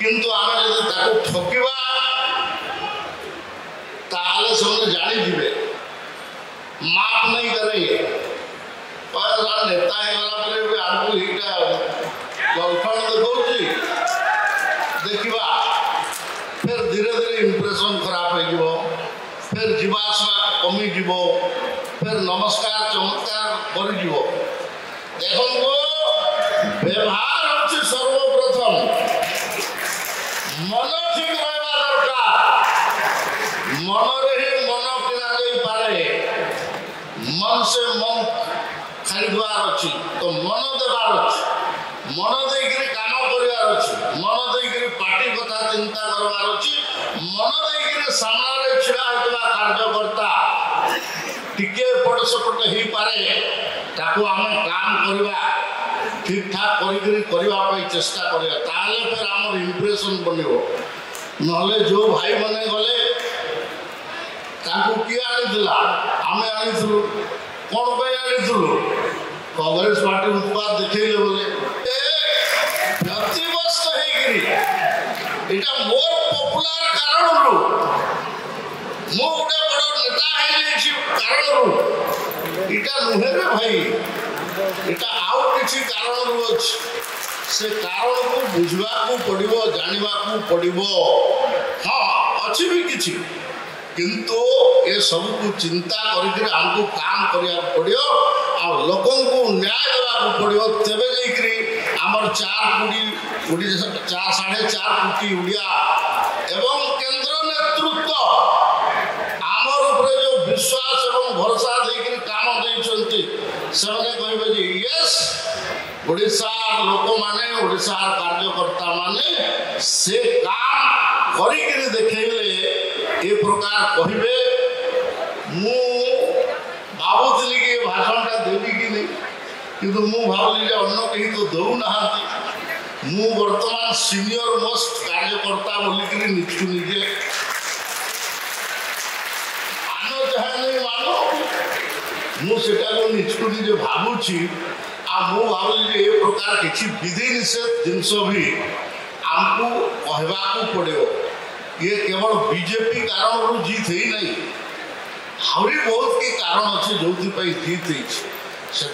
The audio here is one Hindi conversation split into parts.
किंतु आमे जदि ताको ठकिबा ताले सबने जानी दिबे माफ नहीं करेंगे पर नेता है वाला परे भी आगु हिटा गर्लफ्रेंड देखौची देखिबा फिर धीरे धीरे इंप्रेशन खराब हो जीवो फिर जीवासवा कमी जीवो फिर नमस्कार चमत्कार कर जीवो देखो व्यवहार होची सर्वप्रथम मन ठीक रहबा दरकार मन रे ही मन किना जाई पारे मन से मन खरीदवार अच्छी तो मन देवार अच्छी मन देकरी काम करिवार अच्छी मन देकरी पार्टी कथा चिंता करवार अच्छी मन देकरी सामने छिड़ा होतबा कार्यकर्ता टिके पड़ सपट ही पारे ताको आमे काम करवा ठीक ठाक करवा चेष्टा करवा ताले फिर आम इंप्रेशन बनिबो नहले जो भाई माने गले ताको किए आनीला आमे आनीथुलु कौन पे आनीथुलु कांग्रेस पार्टी उत्पाद देखैले बोले प्रतिवर्ष हेगिरी एटा मोर पॉपुलर कारण रु मो गोटे बड़ नेता है जे कारण रु एटा नुहे रे भाई एटा आउ किछि कारण रु अछि से कारण को बुझवा को पड़िबो जानिबा को पड़िबो हां अछि भी किछि किंतु ये सब को चिंता करके हमको काम करिया पड़ियो आ लोगों को न्याय देवा पड़ियो तबे जाइकरी हमर 4 कोटी 4.5 कोटी उड़िया एवं केंद्र नेतृत्व हमर ऊपर जो विश्वास एवं भरोसा देकरी काम दैछंती सबने कहबे जे यस ओडिसा लोक माने ओडिसा कार्यकर्ता माने से काम करिकरी देखैले ए प्रकार कहिबे मु भाबुतली के भाषणटा देबी कि नहीं किंतु मु भाबली जे अन्य कहीं तो दउ नहांती मु वर्तमान सीनियर मोस्ट कार्यकर्ता बोलिकरी निचु निजे आनो चाहे नहीं मानो मु सेटा को निचु निजे भाबुची आ मु भाबली जे ए प्रकार किछि विधि निषेध जिंस भी हमको कहबा को पड़ियो ये केवल बीजेपी कारण जीत ही नहीं आहरी बहुत के कारण अच्छे जो जीत से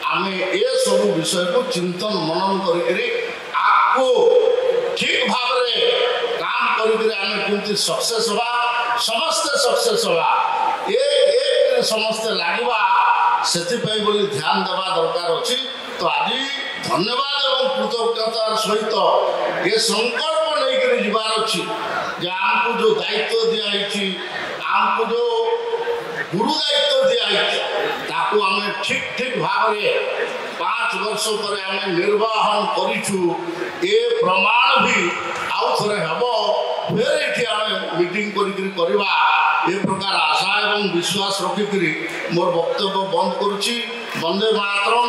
आम ए सब विषय को चिंतन मनन करको ठीक भाव में काम करके सक्सेस हवा समस्ते सक्सेस हवा एक समस्ते लगवा से ध्यान देवा दरकार अच्छी तो आज धन्यवाद और कृतज्ञतार सहित ये संकल्प नहीं जीवार अच्छी आमको जो दायित्व दिखाई आमको जो गुरु दायित्व दिखाई आम ठीक ठीक भाव में 5 वर्ष पर आम निर्वाहन करूँ ए प्रमाण भी आउ थे हम फिर ये आम मीटिंग करवा ए प्रकार आशा एवं विश्वास रखिक मोर वक्तव्य बंद करुच्ची। वंदे मातरम।